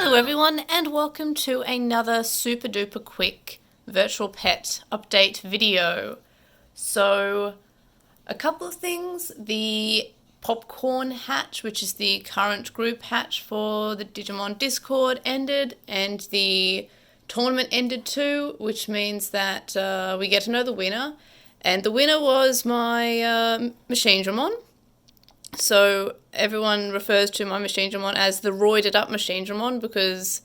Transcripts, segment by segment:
Hello everyone and welcome to another super duper quick virtual pet update video. So a couple of things, the popcorn hatch, which is the current group hatch for the Digimon Discord, ended, and the tournament ended too, which means that we get to know the winner, and the winner was my Machinedramon. So everyone refers to my Machinedramon as the roided up Machinedramon because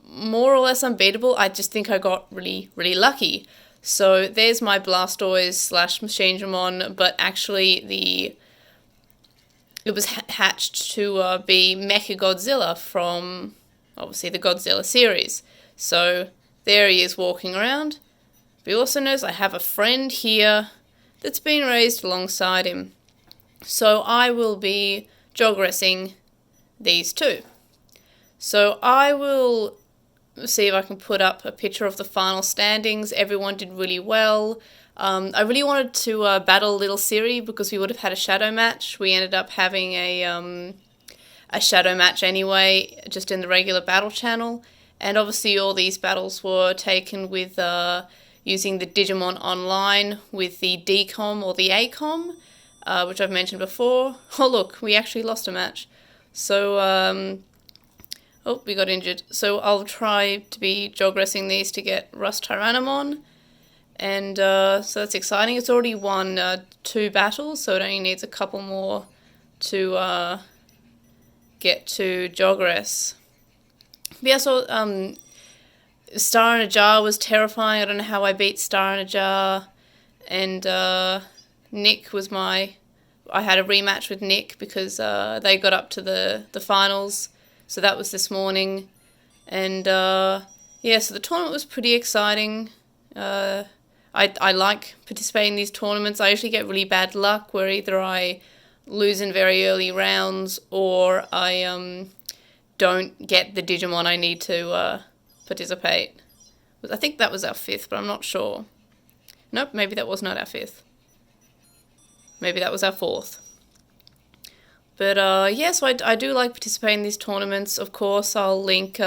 more or less unbeatable. I just think I got really lucky. So there's my Blastoise / Machinedramon, but actually it was hatched to be Mechagodzilla from obviously the Godzilla series. So there he is walking around. But he also knows I have a friend here that's been raised alongside him. So I will be jogressing these two. So I will see if I can put up a picture of the final standings. Everyone did really well. I really wanted to battle Little Siri because we would have had a shadow match. We ended up having a shadow match anyway, just in the regular battle channel. And obviously all these battles were taken with using the Digimon Online with the DCOM or the ACOM. Which I've mentioned before. Oh look, we actually lost a match. So, oh, we got injured. So I'll try to be jogressing these to get LostinTranslationmon. And so that's exciting. It's already won 2 battles, so it only needs a couple more to get to jogress. But yeah, so Star in a Jar was terrifying. I don't know how I beat Star in a Jar. And Nick was I had a rematch with Nick because they got up to the finals, so that was this morning. And yeah, so the tournament was pretty exciting. I like participating in these tournaments. I usually get really bad luck where either I lose in very early rounds or I don't get the Digimon I need to participate. I think that was our 5th, but I'm not sure. Nope, maybe that was not our 5th. Maybe that was our 4th. But yeah, so I do like participating in these tournaments. Of course, I'll link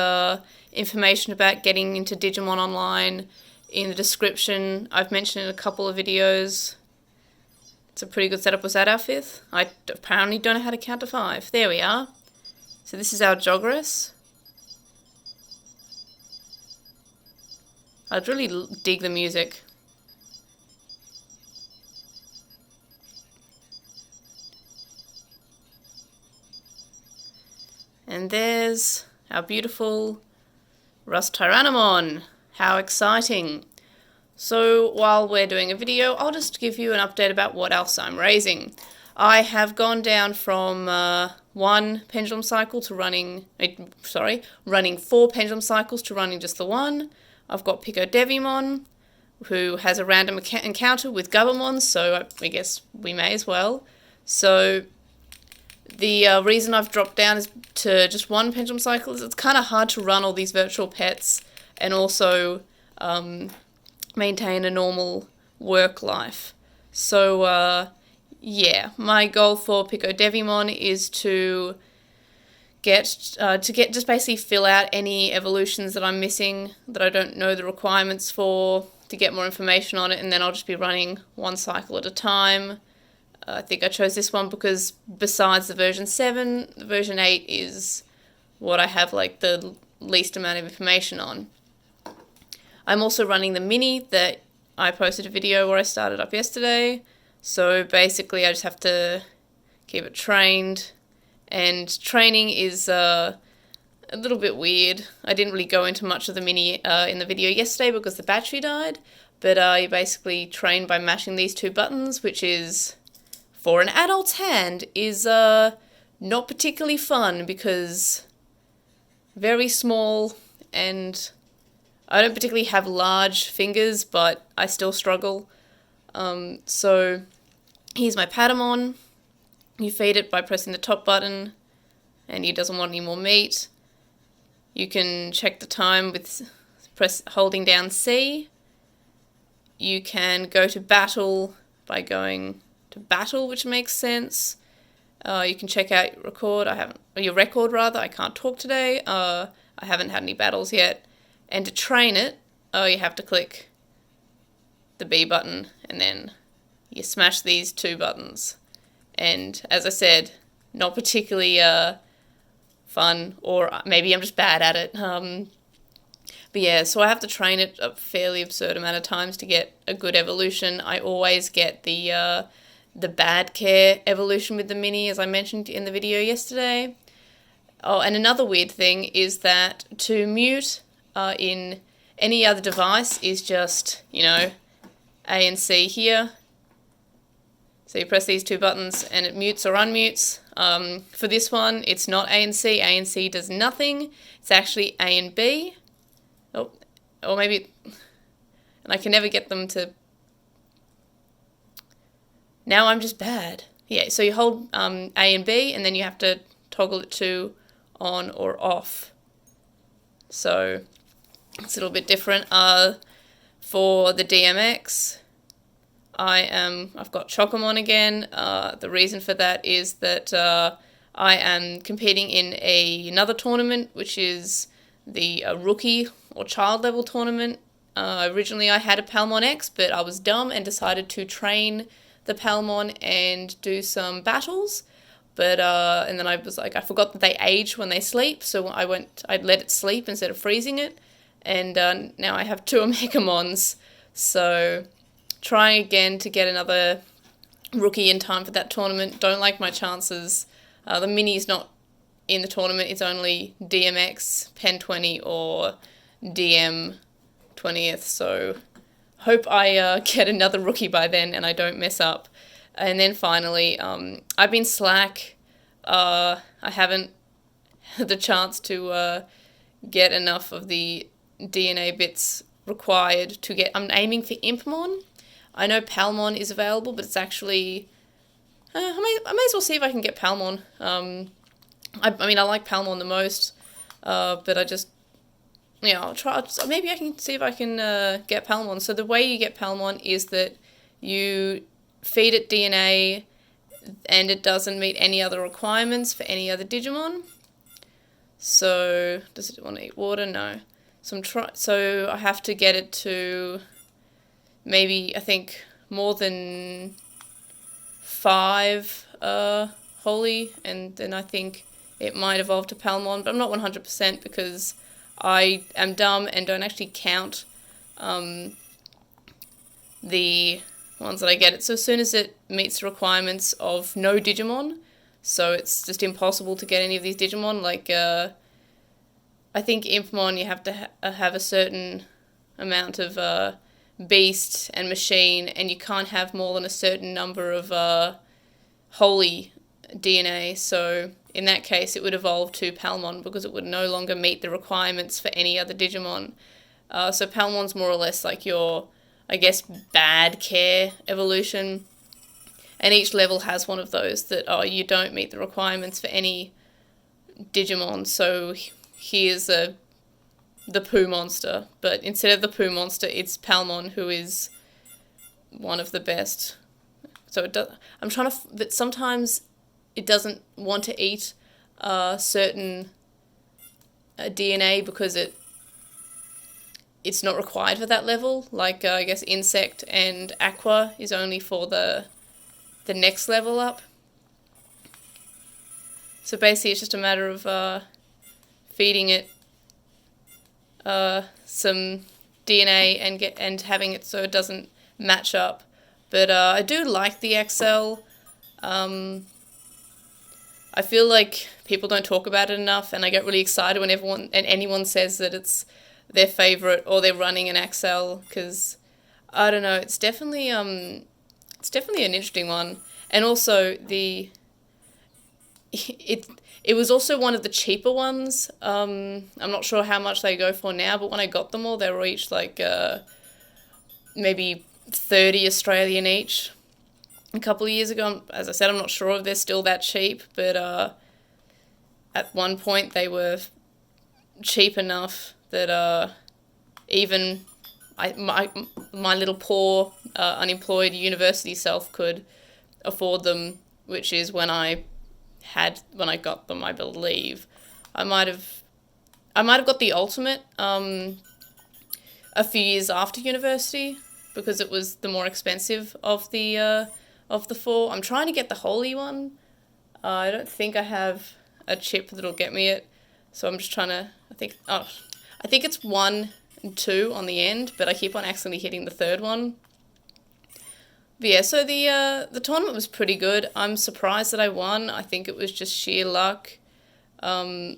information about getting into Digimon Online in the description. I've mentioned in a couple of videos. It's a pretty good setup. Was that our 5th? I apparently don't know how to count to 5. There we are. So this is our jogress. I'd really dig the music. And there's our beautiful LostinTranslationmon. How exciting. So while we're doing a video, I'll just give you an update about what else I'm raising. I have gone down from 1 pendulum cycle to running 4 pendulum cycles to running just the 1. I've got Picodevimon, who has a random encounter with Gabumon, so I guess we may as well. So the reason I've dropped down is to just 1 pendulum cycle is it's kind of hard to run all these virtual pets and also maintain a normal work life. So yeah, my goal for Picodevimon is to just basically fill out any evolutions that I'm missing that I don't know the requirements for, to get more information on it, and then I'll just be running 1 cycle at a time. I think I chose this one because besides the version 7, the version 8 is what I have like the least amount of information on. I'm also running the mini that I posted a video where I started up yesterday. So basically I just have to keep it trained, and training is a little bit weird. I didn't really go into much of the mini in the video yesterday because the battery died, but you basically train by mashing these 2 buttons, which is, for an adult's hand, is not particularly fun because very small, and I don't particularly have large fingers, but I still struggle. So here's my Patamon. You feed it by pressing the top button, and he doesn't want any more meat. You can check the time with holding down C. You can go to battle by going to battle, which makes sense. You can check out your record rather. I can't talk today. I haven't had any battles yet. And to train it, you have to click the B button and then you smash these two buttons. And as I said, not particularly fun, or maybe I'm just bad at it. But yeah, so I have to train it a fairly absurd amount of times to get a good evolution. I always get the bad care evolution with the mini, as I mentioned in the video yesterday. Oh, and another weird thing is that to mute in any other device is just, A and C here. So you press these two buttons and it mutes or unmutes. For this one, it's not A and C. A and C does nothing. It's actually A and B. Oh, or maybe, and I can never get them to. Now I'm just bad. Yeah, so you hold A and B, and then you have to toggle it to on or off. So it's a little bit different. For the DMX, I've got Chocomon again. The reason for that is that I am competing in another tournament, which is the rookie or child level tournament. Originally I had a Palmon X, but I was dumb and decided to train the Palmon and do some battles. But and then I was like, I forgot that they age when they sleep, so I'd let it sleep instead of freezing it, and now I have two Omegamons. So trying again to get another rookie in time for that tournament. Don't like my chances. The mini's not in the tournament. It's only DMX, Pen 20, or DM 20th. So hope I get another rookie by then and I don't mess up. And then finally, I've been slack. I haven't had the chance to get enough of the DNA bits required to get. I'm aiming for Impmon. I know Palmon is available, but it's actually. I may as well see if I can get Palmon. I mean, I like Palmon the most, but I just. I'll try. Maybe I can see if I can get Palmon. So the way you get Palmon is that you feed it DNA, and it doesn't meet any other requirements for any other Digimon. So does it want to eat water? No. So I have to get it to maybe, I think, more than 5 Holy, and then I think it might evolve to Palmon, but I'm not 100% because I am dumb and don't actually count the ones that I get it. So as soon as it meets the requirements of no Digimon, so it's just impossible to get any of these Digimon, like I think Impmon you have to have a certain amount of beast and machine, and you can't have more than a certain number of holy DNA, so in that case it would evolve to Palmon because it would no longer meet the requirements for any other Digimon. So Palmon's more or less like your, I guess, bad care evolution, and each level has one of those that, you don't meet the requirements for any Digimon, so here's the poo monster, but instead of the poo monster, it's Palmon, who is one of the best. So it does. I'm trying to, but sometimes it doesn't want to eat certain DNA because it's not required for that level. Like I guess insect and aqua is only for the next level up. So basically, it's just a matter of feeding it some DNA and having it so it doesn't match up. But I do like the XL. I feel like people don't talk about it enough, and I get really excited when anyone says that it's their favorite or they're running an XL, because I don't know, it's definitely an interesting one. And also it was also one of the cheaper ones. I'm not sure how much they go for now, but when I got them all, they were each like maybe 30 Australian each. A couple of years ago, as I said, I'm not sure if they're still that cheap, but at one point they were cheap enough that even my little poor unemployed university self could afford them, which is when I had when I got them, I believe. I might have got the ultimate a few years after university because it was the more expensive of the 4. I'm trying to get the holy one. I don't think I have a chip that'll get me it, so I'm just trying to. I think it's 1 and 2 on the end, but I keep on accidentally hitting the 3rd one. But yeah, so the tournament was pretty good. I'm surprised that I won. I think it was just sheer luck. I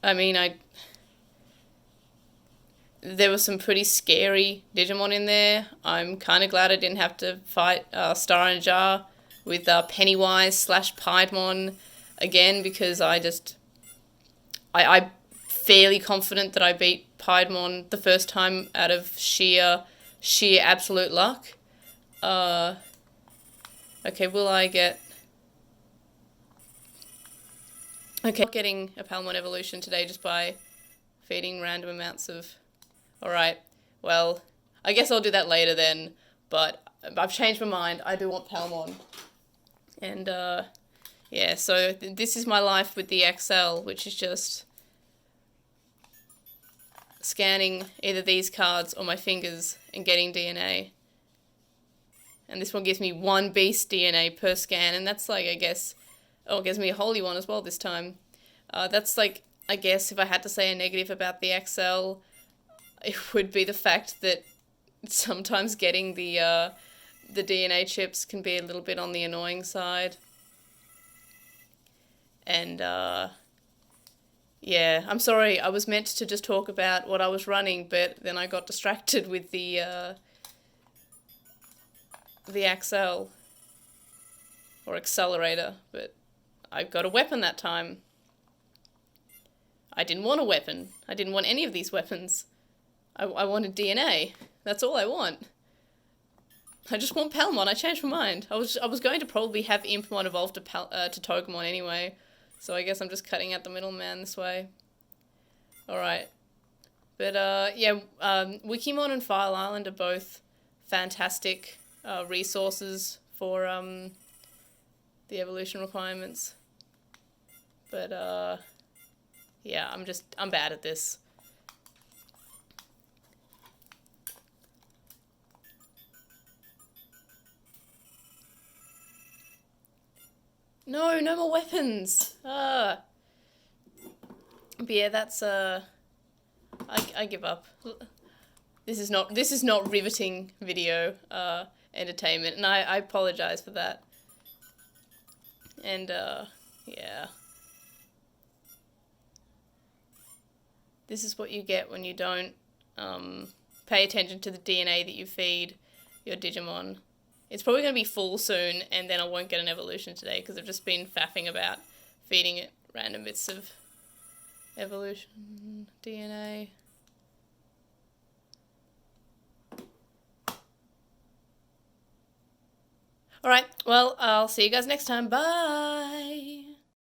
mean, there was some pretty scary Digimon in there. I'm kind of glad I didn't have to fight Star in a Jar with Pennywise / Piedmon again, because I'm fairly confident that I beat Piedmon the first time out of sheer absolute luck. Okay, will I get... Okay, getting a Palmon evolution today just by feeding random amounts of... Alright, well, I guess I'll do that later then, but I've changed my mind. I do want Palmon. And, yeah, so this is my life with the XL, which is just scanning either these cards or my fingers and getting DNA. And this one gives me 1 beast DNA per scan, and that's like, I guess... Oh, it gives me a holy one as well this time. That's like, I guess, if I had to say a negative about the XL, it would be the fact that sometimes getting the DNA chips can be a little bit on the annoying side. And, yeah, I'm sorry, I was meant to just talk about what I was running, but then I got distracted with the Axel, or accelerator, but I got a weapon that time. I didn't want a weapon. I didn't want any of these weapons. I wanted DNA. That's all I want. I just want Palmon. I changed my mind. I was going to probably have Impmon evolve to Togemon anyway, so I guess I'm just cutting out the middleman this way. Alright. But, yeah, Wikimon and File Island are both fantastic resources for the evolution requirements. But, yeah, I'm bad at this. No, no more weapons! But yeah, that's, I give up. This is not riveting video, entertainment, and I apologize for that. And, yeah. This is what you get when you don't pay attention to the DNA that you feed your Digimon. It's probably going to be full soon, and then I won't get an evolution today because I've just been faffing about feeding it random bits of evolution DNA. Alright, well, I'll see you guys next time. Bye!